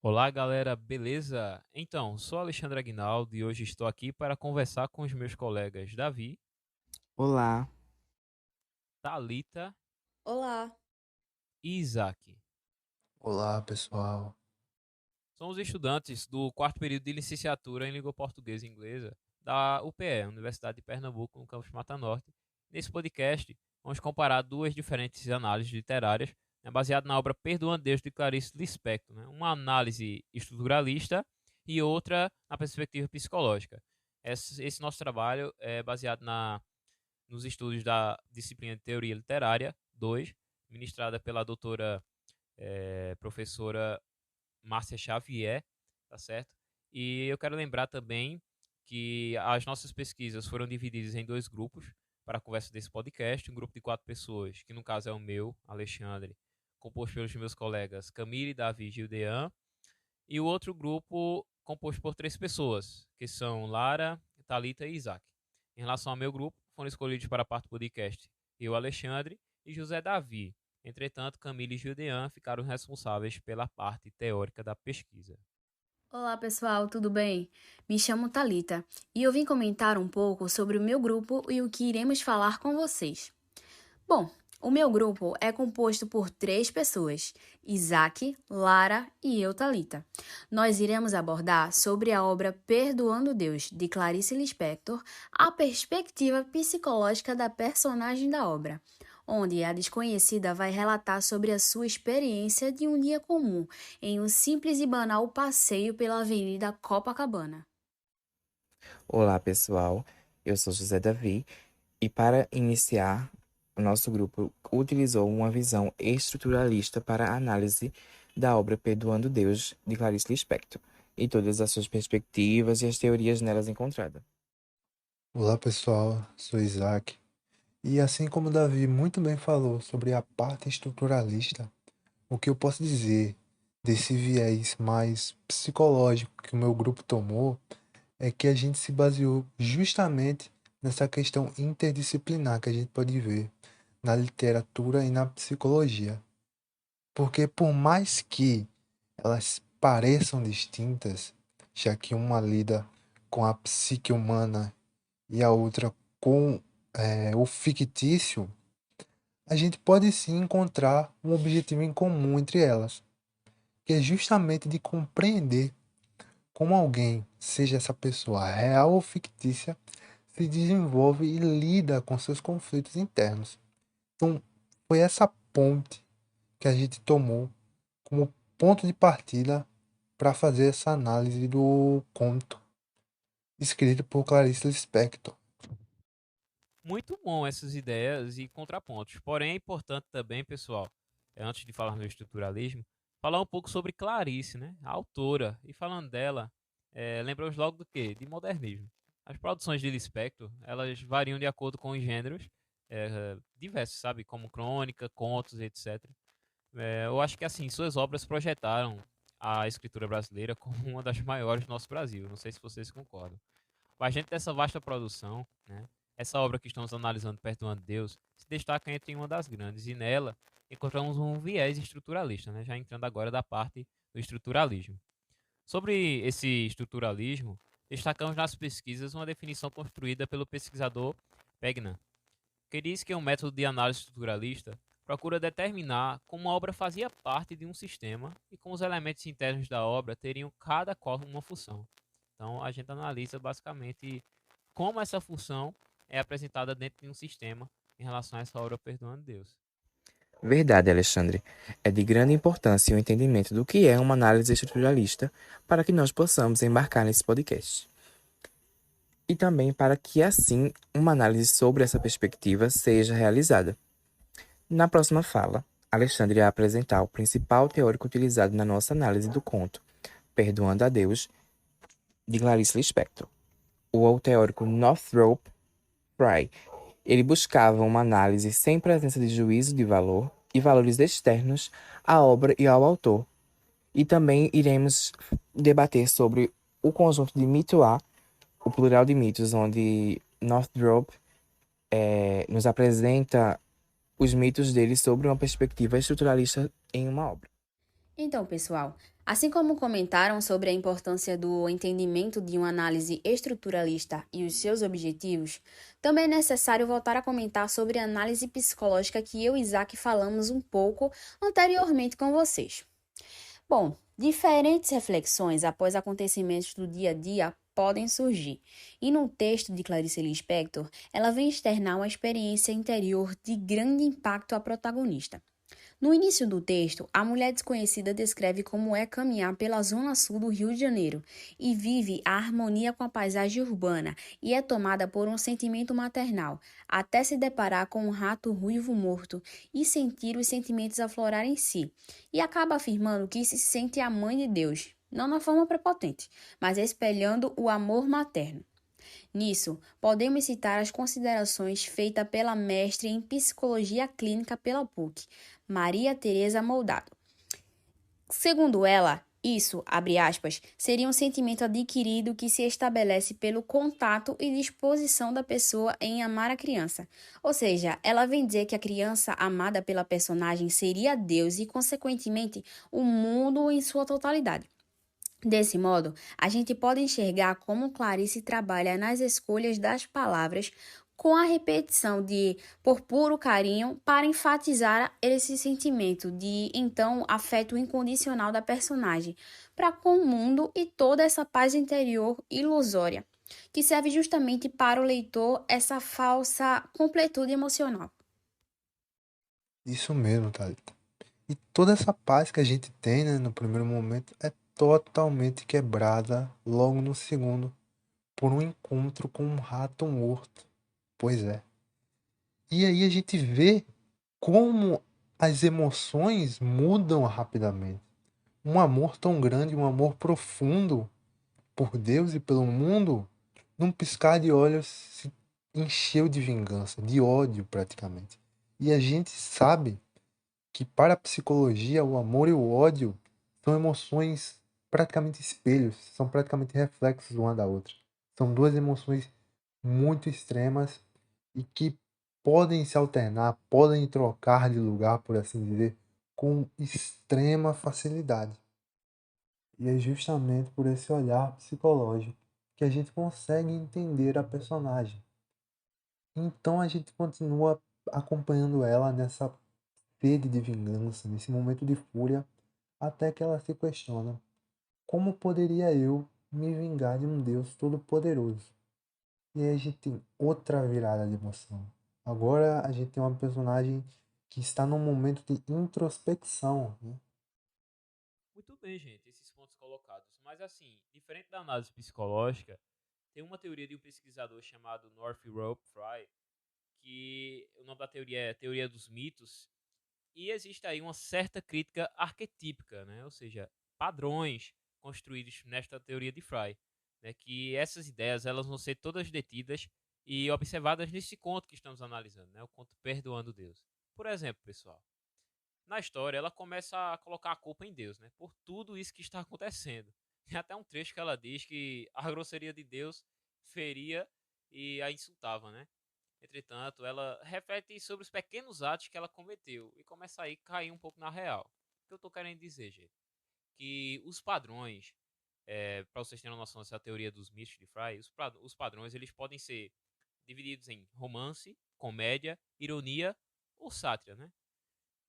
Olá, galera, beleza? Então, sou Alexandre Aguinaldo e hoje estou aqui para conversar com os meus colegas Davi, Olá, Talita Olá, e Isaac. Olá, pessoal. Somos estudantes do quarto período de licenciatura em Língua Portuguesa e Inglesa da UPE, Universidade de Pernambuco, no campus Mata Norte. Nesse podcast, vamos comparar duas diferentes análises literárias, baseadas na obra Perdoando Deus de Clarice Lispector, né? Uma análise estruturalista e outra na perspectiva psicológica. Esse nosso trabalho é baseado nos estudos da disciplina de Teoria Literária 2, ministrada pela doutora professora Márcia Xavier, tá certo? E eu quero lembrar também que as nossas pesquisas foram divididas em dois grupos para a conversa desse podcast. Um grupo de 4 pessoas, que no caso é o meu, Alexandre, composto pelos meus colegas Camille, Davi e Gildean. E o outro grupo composto por 3 pessoas, que são Lara, Talita e Isaac. Em relação ao meu grupo, foram escolhidos para a parte do podcast eu, Alexandre, e José Davi. Entretanto, Camille e Gildean ficaram responsáveis pela parte teórica da pesquisa. olá pessoal, tudo bem? Me chamo Talita e eu vim comentar um pouco sobre o meu grupo e o que iremos falar com vocês. Bom, o meu grupo é composto por 3 pessoas: Isaac, Lara e eu, Talita. Nós iremos abordar sobre a obra Perdoando Deus, de Clarice Lispector, a perspectiva psicológica da personagem da obra, onde a desconhecida vai relatar sobre a sua experiência de um dia comum em um simples e banal passeio pela Avenida Copacabana. olá pessoal, eu sou José Davi e para iniciar, o nosso grupo utilizou uma visão estruturalista para a análise da obra Perdoando Deus de Clarice Lispector e todas as suas perspectivas e as teorias nelas encontradas. Olá, pessoal. Sou Isaac. E assim como o Davi muito bem falou sobre a parte estruturalista, o que eu posso dizer desse viés mais psicológico que o meu grupo tomou é que a gente se baseou justamente nessa questão interdisciplinar que a gente pode ver na literatura e na psicologia. Porque por mais que elas pareçam distintas, já que uma lida com a psique humana e a outra com o fictício, a gente pode sim encontrar um objetivo em comum entre elas, que é justamente de compreender como alguém, seja essa pessoa real ou fictícia, se desenvolve e lida com seus conflitos internos. Então, foi essa ponte que a gente tomou como ponto de partida para fazer essa análise do conto escrito por Clarice Lispector. Muito bom essas ideias e contrapontos. Porém, é importante também, pessoal, antes de falar no estruturalismo, falar um pouco sobre Clarice, né? A autora. E falando dela, lembramos logo do quê? De modernismo. As produções de Lispector, elas variam de acordo com os gêneros diversos, sabe? Como crônica, contos, etc. Eu acho que, assim, suas obras projetaram a escritura brasileira como uma das maiores do nosso Brasil. Não sei se vocês concordam. Mas dentro dessa vasta produção, né, essa obra que estamos analisando, Perdoando Deus, se destaca entre uma das grandes, e nela encontramos um viés estruturalista, né, já entrando agora da parte do estruturalismo. Sobre esse estruturalismo, destacamos nas pesquisas uma definição construída pelo pesquisador Pegnan, que diz que um método de análise estruturalista procura determinar como a obra fazia parte de um sistema e como os elementos internos da obra teriam cada qual uma função. Então a gente analisa basicamente como essa função é apresentada dentro de um sistema em relação a essa obra Perdoando Deus. Verdade, Alexandre. É de grande importância o entendimento do que é uma análise estruturalista para que nós possamos embarcar nesse podcast. E também para que, assim, uma análise sobre essa perspectiva seja realizada. Na próxima fala, Alexandre irá apresentar o principal teórico utilizado na nossa análise do conto, Perdoando a Deus, de Clarice Lispector, o teórico Northrop Frye. Ele buscava uma análise sem presença de juízo de valor e valores externos à obra e ao autor. E também iremos debater sobre o conjunto de mito A, o plural de mitos, onde Northrop nos apresenta os mitos dele sobre uma perspectiva estruturalista em uma obra. Então, pessoal, Assim como comentaram sobre a importância do entendimento de uma análise estruturalista e os seus objetivos, também é necessário voltar a comentar sobre a análise psicológica que eu e Isaac falamos um pouco anteriormente com vocês. Bom, diferentes reflexões após acontecimentos do dia a dia podem surgir, e no texto de Clarice Lispector, ela vem externar uma experiência interior de grande impacto à protagonista. No início do texto, a mulher desconhecida descreve como é caminhar pela zona sul do Rio de Janeiro e vive a harmonia com a paisagem urbana e é tomada por um sentimento maternal, até se deparar com um rato ruivo morto e sentir os sentimentos aflorar em si, e acaba afirmando que se sente a mãe de Deus, não na forma prepotente, mas espelhando o amor materno. Nisso, podemos citar as considerações feitas pela mestre em Psicologia Clínica pela PUC, Maria Tereza Moldado. Segundo ela, isso, abre aspas, seria um sentimento adquirido que se estabelece pelo contato e disposição da pessoa em amar a criança. Ou seja, ela vem dizer que a criança amada pela personagem seria Deus e, consequentemente, o mundo em sua totalidade. Desse modo, a gente pode enxergar como Clarice trabalha nas escolhas das palavras com a repetição de por puro carinho para enfatizar esse sentimento de, então, afeto incondicional da personagem para com o mundo e toda essa paz interior ilusória, que serve justamente para o leitor essa falsa completude emocional. Isso mesmo, Thalita. E toda essa paz que a gente tem, né, no primeiro momento é totalmente quebrada logo no segundo por um encontro com um rato morto. Pois é. E aí a gente vê como as emoções mudam rapidamente. Um amor tão grande, um amor profundo por Deus e pelo mundo, num piscar de olhos se encheu de vingança, de ódio praticamente. E a gente sabe que para a psicologia o amor e o ódio são emoções praticamente espelhos, são praticamente reflexos uma da outra. São duas emoções muito extremas e que podem se alternar, podem trocar de lugar, por assim dizer, com extrema facilidade. E é justamente por esse olhar psicológico que a gente consegue entender a personagem. Então a gente continua acompanhando ela nessa sede de vingança, nesse momento de fúria, até que ela se questiona: como poderia eu me vingar de um Deus todo-poderoso? E aí a gente tem outra virada de emoção. Agora a gente tem uma personagem que está num momento de introspecção, né? Muito bem, gente, esses pontos colocados. Mas assim, diferente da análise psicológica, tem uma teoria de um pesquisador chamado Northrop Frye, que o nome da teoria é Teoria dos Mitos, e existe aí uma certa crítica arquetípica, né? Ou seja, padrões construídos nesta teoria de Frye, né? Que essas ideias elas vão ser todas detidas e observadas nesse conto que estamos analisando, né? O conto Perdoando Deus. Por exemplo, pessoal, na história ela começa a colocar a culpa em Deus, né? Por tudo isso que está acontecendo. Tem até um trecho que ela diz que a grosseria de Deus feria e a insultava, né? Entretanto, ela reflete sobre os pequenos atos que ela cometeu e começa aí a cair um pouco na real. O que eu estou querendo dizer, gente? Que os padrões, para vocês terem uma noção dessa teoria dos mitos de Fry, os padrões eles podem ser divididos em romance, comédia, ironia ou sátira, né?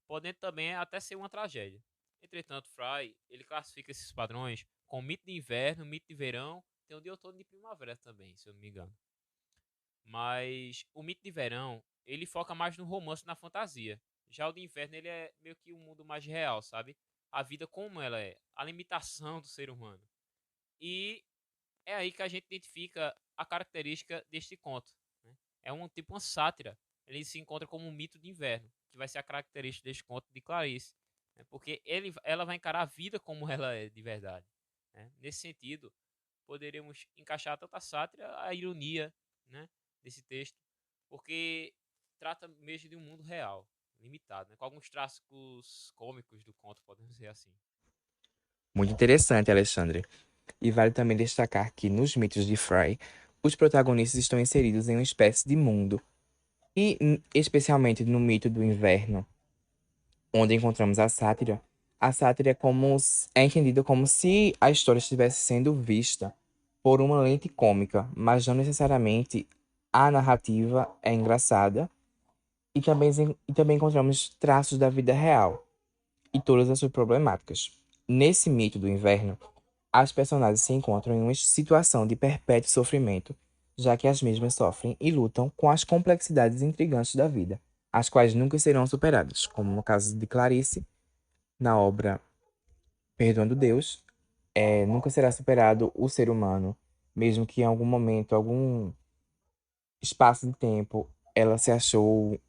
Podendo também até ser uma tragédia. Entretanto, Fry ele classifica esses padrões com mito de inverno, mito de verão, tem o dia outono de primavera também, se eu não me engano. Mas o mito de verão, ele foca mais no romance e na fantasia. Já o de inverno, ele é meio que um mundo mais real, sabe? A vida como ela é, a limitação do ser humano. E é aí que a gente identifica a característica deste conto, né? É um tipo uma sátira. Ele se encontra como um mito de inverno, que vai ser a característica deste conto de Clarice, né? Porque ela vai encarar a vida como ela é de verdade, né? Nesse sentido, poderíamos encaixar tanto a sátira, a ironia, né, desse texto, porque trata mesmo de um mundo real, limitado, né, com alguns traços cômicos do conto, podemos dizer assim. Muito interessante, Alexandre. E vale também destacar que nos mitos de Fry, os protagonistas estão inseridos em uma espécie de mundo. E, especialmente no mito do inverno, onde encontramos a sátira, A sátira é entendida como se a história estivesse sendo vista por uma lente cômica, mas não necessariamente a narrativa é engraçada. E também encontramos traços da vida real e todas as suas problemáticas. Nesse mito do inverno, as personagens se encontram em uma situação de perpétuo sofrimento, já que as mesmas sofrem e lutam com as complexidades intrigantes da vida, as quais nunca serão superadas, como no caso de Clarice, na obra Perdoando Deus, nunca será superado o ser humano, mesmo que em algum momento, algum espaço de tempo, ela se achou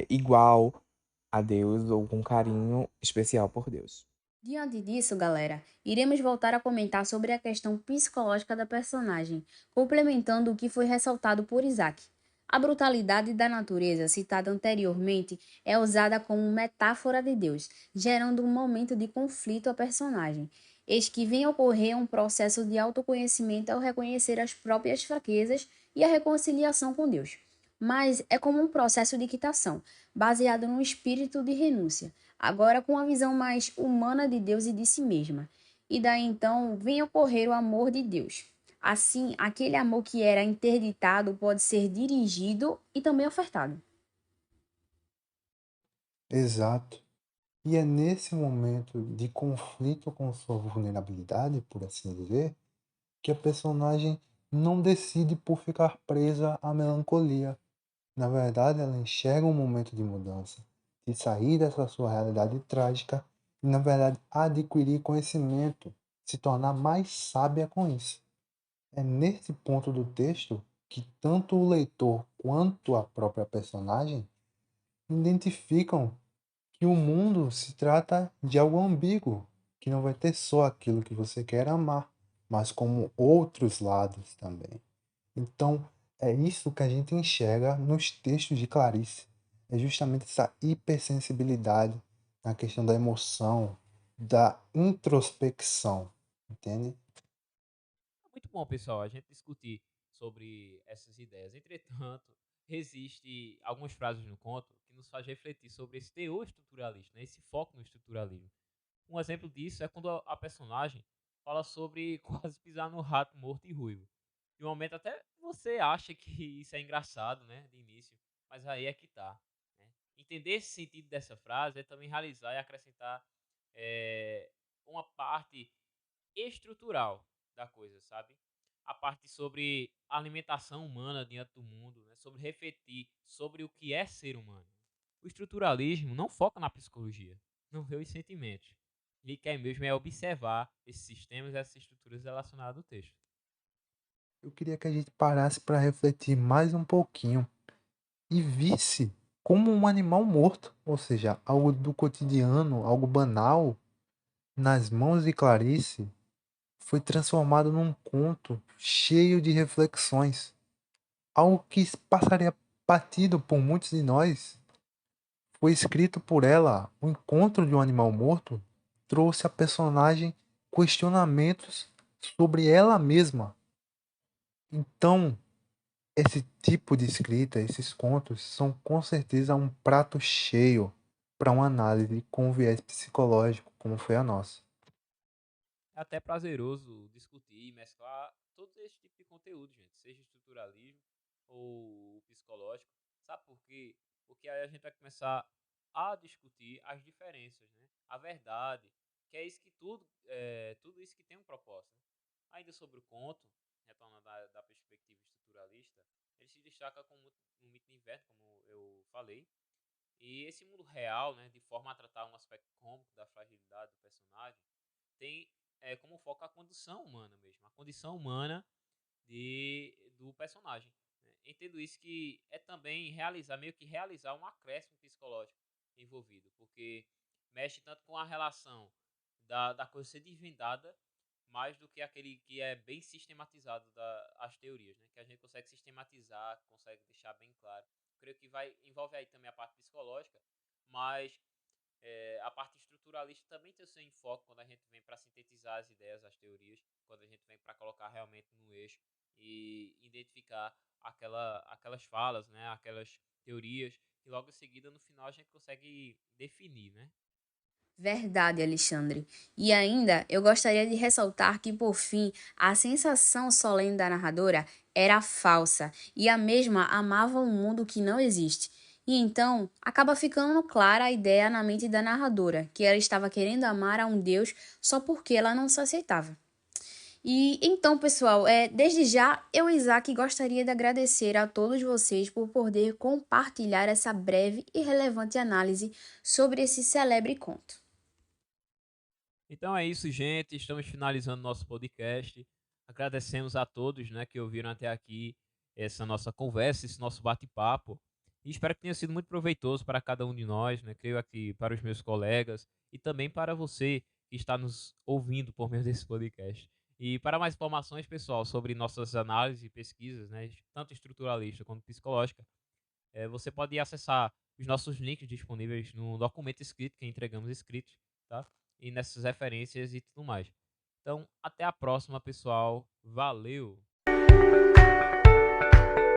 igual a Deus ou com carinho especial por Deus. Diante disso, galera, iremos voltar a comentar sobre a questão psicológica da personagem, complementando o que foi ressaltado por Isaac. A brutalidade da natureza, citada anteriormente, é usada como metáfora de Deus, gerando um momento de conflito à personagem. Eis que vem ocorrer um processo de autoconhecimento ao reconhecer as próprias fraquezas e a reconciliação com Deus. Mas é como um processo de quitação, baseado num espírito de renúncia agora com a visão mais humana de Deus e de si mesma. E daí então vem ocorrer o amor de Deus. Assim, aquele amor que era interditado pode ser dirigido e também ofertado. Exato. E é nesse momento de conflito com sua vulnerabilidade, por assim dizer, que a personagem não decide por ficar presa à melancolia. Na verdade, ela enxerga um momento de mudança, de sair dessa sua realidade trágica e, na verdade, adquirir conhecimento, se tornar mais sábia com isso. É nesse ponto do texto que tanto o leitor quanto a própria personagem identificam que o mundo se trata de algo ambíguo, que não vai ter só aquilo que você quer amar, mas como outros lados também. Então, é isso que a gente enxerga nos textos de Clarice. É justamente essa hipersensibilidade na questão da emoção, da introspecção, entende? Muito bom, pessoal, a gente discutir sobre essas ideias. Entretanto, existe algumas frases no conto que nos faz refletir sobre esse teor estruturalista, né? Esse foco no estruturalismo. Um exemplo disso é quando a personagem fala sobre quase pisar no rato morto e ruivo. De um momento até você acha que isso é engraçado, né, de início, mas aí é que tá. Né? Entender esse sentido dessa frase é também realizar e acrescentar uma parte estrutural da coisa, sabe? A parte sobre a alimentação humana diante do mundo, né? Sobre refletir sobre o que é ser humano. O estruturalismo não foca na psicologia, não vê os sentimentos. Ele quer mesmo é observar esses sistemas e essas estruturas relacionadas ao texto. Eu queria que a gente parasse para refletir mais um pouquinho e visse como um animal morto, ou seja, algo do cotidiano, algo banal, nas mãos de Clarice, foi transformado num conto cheio de reflexões. Algo que passaria batido por muitos de nós foi escrito por ela. O encontro de um animal morto trouxe à personagem questionamentos sobre ela mesma. Então, esse tipo de escrita, esses contos, são com certeza um prato cheio para uma análise com viés psicológico, como foi a nossa. É até prazeroso discutir e mesclar todo esse tipo de conteúdo, gente, seja estruturalismo ou psicológico. Sabe por quê? Porque aí a gente vai começar a discutir as diferenças, né? A verdade, que é isso que tudo isso que tem um propósito. Né? Ainda sobre o conto, retornando da perspectiva estruturalista, ele se destaca como um mito de inverno, como eu falei, e esse mundo real, né, de forma a tratar um aspecto cômico da fragilidade do personagem, tem como foco a condição humana mesmo, a condição humana do personagem. Né? Entendo isso que é também realizar, meio que realizar um acréscimo psicológico envolvido, porque mexe tanto com a relação da coisa ser desvendada, mais do que aquele que é bem sistematizado as teorias, né? Que a gente consegue sistematizar, consegue deixar bem claro. Creio que envolve aí também a parte psicológica, mas a parte estruturalista também tem o seu enfoque quando a gente vem para sintetizar as ideias, as teorias, quando a gente vem para colocar realmente no eixo e identificar aquelas falas, né, aquelas teorias, e logo em seguida, no final, a gente consegue definir, né? Verdade, Alexandre. E ainda eu gostaria de ressaltar que, por fim, a sensação solene da narradora era falsa e a mesma amava um mundo que não existe. E então acaba ficando clara a ideia na mente da narradora, que ela estava querendo amar a um Deus só porque ela não se aceitava. E então, pessoal, desde já eu, Isaac, gostaria de agradecer a todos vocês por poder compartilhar essa breve e relevante análise sobre esse celebre conto. Então é isso, gente. Estamos finalizando nosso podcast. Agradecemos a todos, né, que ouviram até aqui essa nossa conversa, esse nosso bate-papo. E espero que tenha sido muito proveitoso para cada um de nós, né? Creio aqui para os meus colegas e também para você que está nos ouvindo por meio desse podcast. E para mais informações, pessoal, sobre nossas análises e pesquisas, né, tanto estruturalista quanto psicológica, você pode acessar os nossos links disponíveis no documento escrito que entregamos escritos, tá? E nessas referências e tudo mais. Então, até a próxima, pessoal. Valeu!